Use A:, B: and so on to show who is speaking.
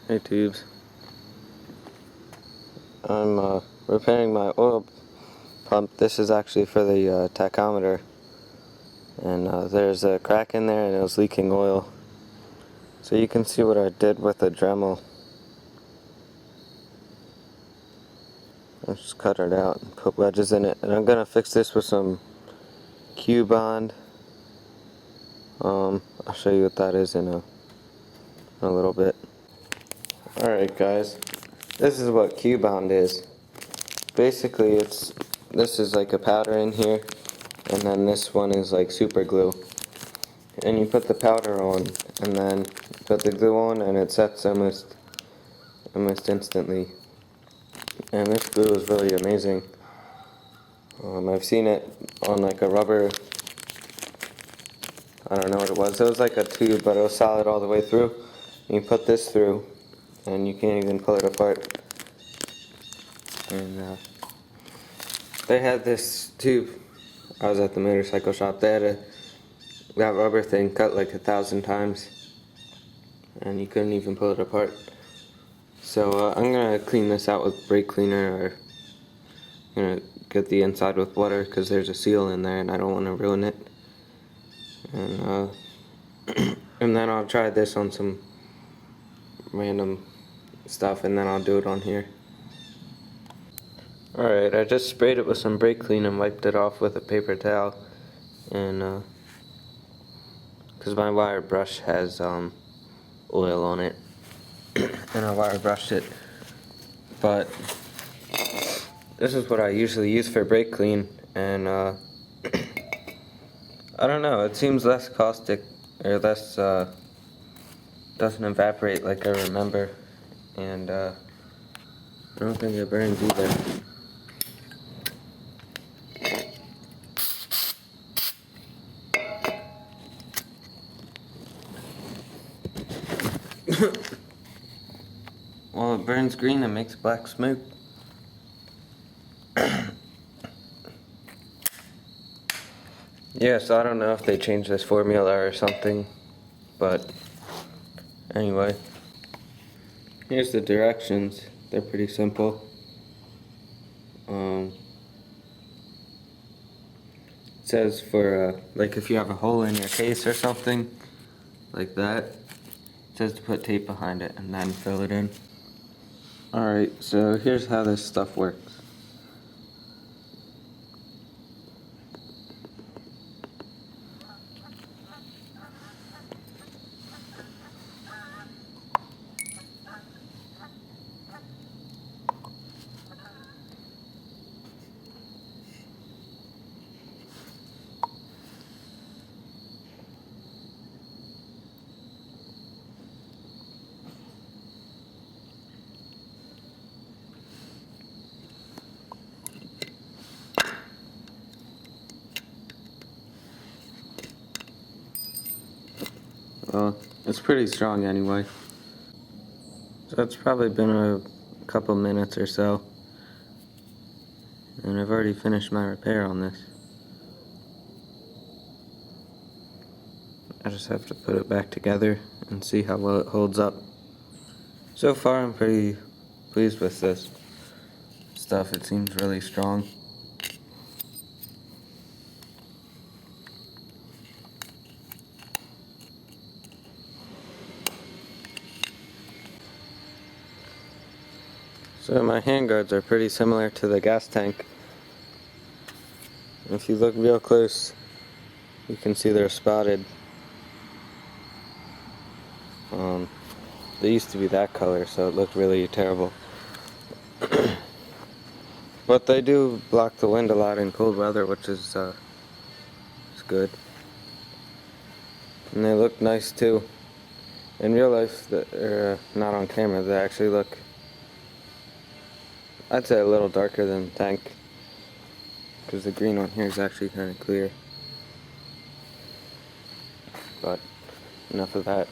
A: Hey tubes. I'm repairing my oil pump. This is actually for the tachometer, and there's a crack in there and it was leaking oil. So you can see what I did with the Dremel. I just cut it out and put wedges in it, and I'm gonna fix this with some Q-Bond. I'll show you what that is in a little bit. Alright guys, this is what Q-Bond is. Basically this is like a powder in here, and then this one is like super glue. And you put the powder on, and then you put the glue on, and it sets almost instantly. And this glue is really amazing. I've seen it on like a rubber, I don't know what it was. It was like a tube, but it was solid all the way through. And you put this through, and you can't even pull it apart. And they had this tube. I was at the motorcycle shop. They had that rubber thing cut like 1,000 times, and you couldn't even pull it apart. So I'm gonna clean this out with brake cleaner, or I'm gonna get the inside with water because there's a seal in there and I don't want to ruin it. And and then I'll try this on some random stuff, and then I'll do it on here. Alright, I just sprayed it with some brake clean and wiped it off with a paper towel, and because my wire brush has oil on it, and I wire brushed it. But this is what I usually use for brake clean, and I don't know, it seems less caustic, or less, doesn't evaporate like I remember, and I don't think it burns either. Well, it burns green and makes black smoke. Yeah, so I don't know if they changed this formula or something, but anyway. Here's the directions. They're pretty simple. It says for, like if you have a hole in your case or something, like that, it says to put tape behind it and then fill it in. Alright, so here's how this stuff works. Well, it's pretty strong anyway. So it's probably been a couple minutes or so, and I've already finished my repair on this. I just have to put it back together and see how well it holds up. So far I'm pretty pleased with this stuff. It seems really strong. So my handguards are pretty similar to the gas tank. If you look real close, you can see they're spotted. They used to be that color, so it looked really terrible. But they do block the wind a lot in cold weather, which is good. And they look nice too. In real life, they're not on camera. They actually look, I'd say, a little darker than the tank, because the green on here is actually kind of clear. But enough of that.